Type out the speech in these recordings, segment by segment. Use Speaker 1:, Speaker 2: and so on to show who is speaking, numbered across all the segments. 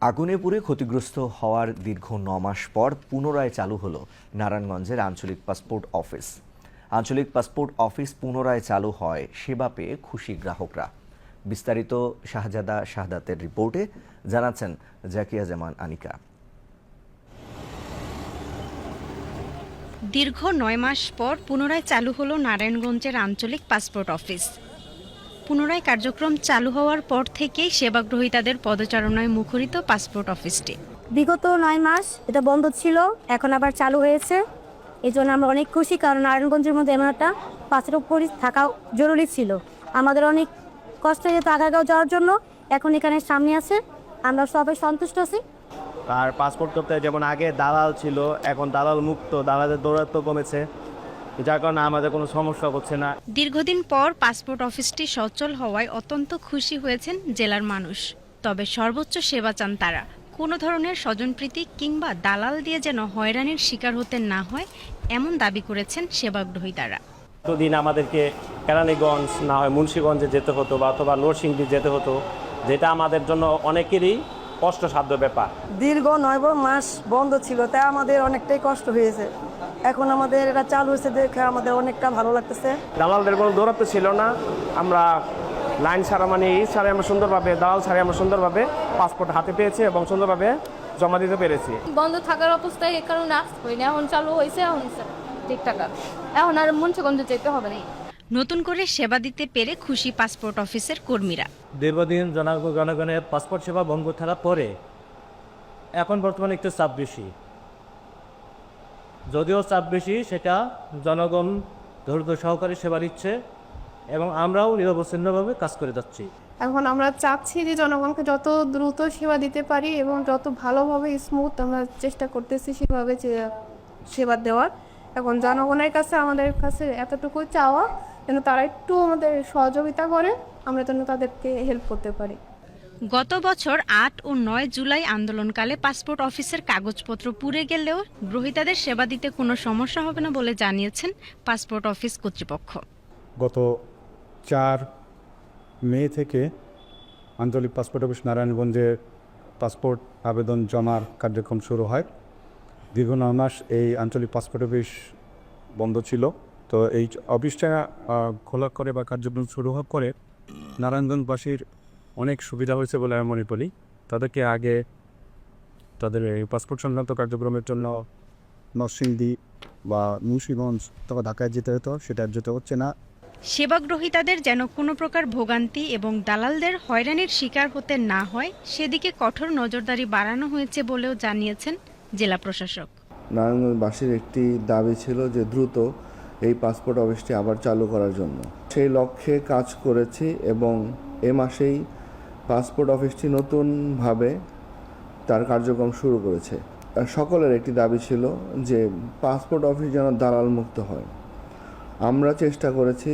Speaker 1: আগুনে পুড়ে ক্ষতিগ্রস্ত হওয়ার দীর্ঘ ৯ মাস পর পুনরায় চালু হলো নারায়ণগঞ্জের আঞ্চলিক পাসপোর্ট অফিস। আঞ্চলিক পাসপোর্ট অফিস পুনরায় চালু হয় সেবা পেয়ে খুশি গ্রাহকরা। বিস্তারিত শাহজাদা শাহাদাতের রিপোর্টে জানাচ্ছেন জাকিয়া জামান আনিকা।
Speaker 2: দীর্ঘ ৯ মাস পর পুনরায় চালু হলো নারায়ণগঞ্জের আঞ্চলিক পাসপোর্ট অফিস। পুনরায় কার্যক্রম চালু হওয়ার পর থেকেই সেবাগ্রহীতাদের পদচারণায় মুখরিত পাসপোর্ট অফিসটি।
Speaker 3: বিগত ৯ মাস এটা বন্ধ ছিল, এখন আবার চালু হয়েছে। এই জন্য আমরা অনেক খুশি, কারণ নারায়ণগঞ্জের মধ্যে এমন একটা পাসপোর্ট অফিস থাকা জরুরি ছিল। আমাদের অনেক কষ্ট হয়েছে আগারগাঁও যাওয়ার জন্য, এখন এখানে সামনে আছে, আমরা সবাই সন্তুষ্ট আছি।
Speaker 4: আর পাসপোর্ট করতে যেমন আগে দালাল ছিল, এখন দালাল মুক্ত, দালালের দৌরাত্ম কমেছে, যার কারণে আমাদের কোনো সমস্যা হচ্ছে না।
Speaker 2: দীর্ঘদিন পর পাসপোর্ট অফিসটি সচল হওয়ায় অত্যন্ত খুশি হয়েছেন জেলার মানুষ। তবে সর্বোচ্চ সেবা চান তারা। কোনো ধরনের স্বজনপ্রীতি কিংবা দালাল দিয়ে যেন হয়রানির শিকার হতে না হয়, এমন দাবি করেছেন সেবাগ্রহীতারা।
Speaker 4: এতদিন আমাদেরকে কেরানীগঞ্জ না হয় মুন্সিগঞ্জে যেতে হতো বা অথবা নরসিংদী যেতে হতো, যেটা আমাদের জন্য অনেকেরই কষ্টসাধ্য ব্যাপার।
Speaker 5: দীর্ঘ ৯ মাস বন্ধ ছিল, তাই আমাদের অনেকটাই কষ্ট হয়েছে। এখন আমাদের এটা চালু হয়েছে দেখে আমাদের অনেকটা ভালো লাগতেছে।
Speaker 4: দালালদের কোনো দৌরাত্ম ছিল না, আমরা লাইন ছাড়া মানে ছাড়া আমরা সুন্দরভাবে, দালাল ছাড়া আমরা সুন্দরভাবে পাসপোর্ট হাতে পেয়েছি এবং সুন্দরভাবে জমা দিতে পেরেছি।
Speaker 6: বন্ধ থাকার অবস্থায় এই কারণে আসতে পারিনি, এখন চালু হয়েছে, এখন ঠিকঠাক আছে, এখন আর মুন্সিগঞ্জে যেতে হবে না।
Speaker 2: নতুন করে সেবা দিতে পেরে খুশি পাসপোর্ট অফিসের কর্মীরা।
Speaker 7: দীর্ঘদিন জনগণের পাসপোর্ট সেবা বন্ধ থাকার পরে এখন বর্তমানে একটু চাপ বেশি, যদিও চাপ বেশি, সেটা জনগণ ধৈর্য সহকারে সেবা দিচ্ছে এবং আমরাও নিরবচ্ছিন্নভাবে কাজ করে যাচ্ছি।
Speaker 8: এখন আমরা চাচ্ছি যে জনগণকে যত দ্রুত সেবা দিতে পারি এবং যত ভালোভাবে স্মুথ আমরা চেষ্টা করতেছি সেভাবে সেবা দেওয়ার। এখন জনগণের কাছে আমাদের কাছে এতটুকু চাওয়া যেন তারা একটু আমাদের সহযোগিতা করে, আমরা যেন তাদেরকে হেল্প করতে পারি।
Speaker 2: গত বছর ৮ ও ৯ জুলাই আন্দোলনকালে পাসপোর্ট অফিসের কাগজপত্র পুড়ে গেলেও গ্রহীতাদের সেবা দিতে কোনো সমস্যা হবে না বলে জানিয়েছেন পাসপোর্ট অফিস কর্তৃপক্ষ।
Speaker 9: গত ৪ মে থেকে আঞ্চলিক পাসপোর্ট অফিস নারায়ণগঞ্জে পাসপোর্ট আবেদন জমার কার্যক্রম শুরু হয়। দীর্ঘ ৯ মাস এই আঞ্চলিক পাসপোর্ট অফিস বন্ধ ছিল। তো এই অফিসটা খোলা করে বা কার্যক্রম শুরু হওয়ার পরে নারায়ণগঞ্জবাসীর অনেক সুবিধা হয়েছে বলে আমি মনে করি। তাদেরকে আগে তাদের এই পাসপোর্ট সংক্রান্ত কার্যক্রমের জন্য নরসিংদী বা মুন্সিগঞ্জ অথবা ঢাকায় যেতে হতো, সেটা যেতে হচ্ছে না।
Speaker 2: সেবাগ্রহীতাদের যেন কোনো প্রকার ভোগান্তি এবং দালালদের হয়রানির শিকার হতে না হয়, সেদিকে কঠোর নজরদারি বাড়ানো হয়েছে বলেও জানিয়েছেন জেলা প্রশাসক।
Speaker 10: নারায়ণগঞ্জবাসীর একটি দাবি ছিল যে দ্রুত এই পাসপোর্ট অফিসটি আবার চালু করার জন্য, সেই লক্ষ্যে কাজ করেছি এবং এ মাসেই পাসপোর্ট অফিসটি নতুনভাবে তার কার্যক্রম শুরু করেছে। সকলের একটি দাবি ছিল যে পাসপোর্ট অফিস যেন দালাল মুক্ত হয়। আমরা চেষ্টা করেছি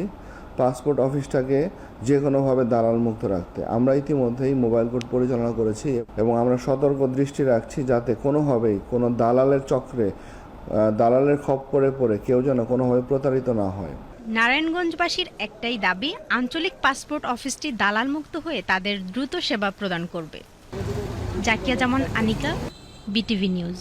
Speaker 10: পাসপোর্ট অফিসটাকে যে কোনোভাবে দালাল মুক্ত রাখতে। আমরা ইতিমধ্যেই মোবাইল কোর্ট পরিচালনা করেছি এবং আমরা সতর্ক দৃষ্টি রাখছি যাতে কোনোভাবেই কোনো দালালের চক্রে, দালালের খপ্পরে পড়ে কেউ যেন কোনোভাবে প্রতারিত না হয়।
Speaker 2: নারায়ণগঞ্জবাসীর একটাই দাবি, আঞ্চলিক পাসপোর্ট অফিসটি দালাল মুক্ত হয়ে তাদের দ্রুত সেবা প্রদান করবে। জাকিয়া জামান আনিকা, বিটিভি নিউজ।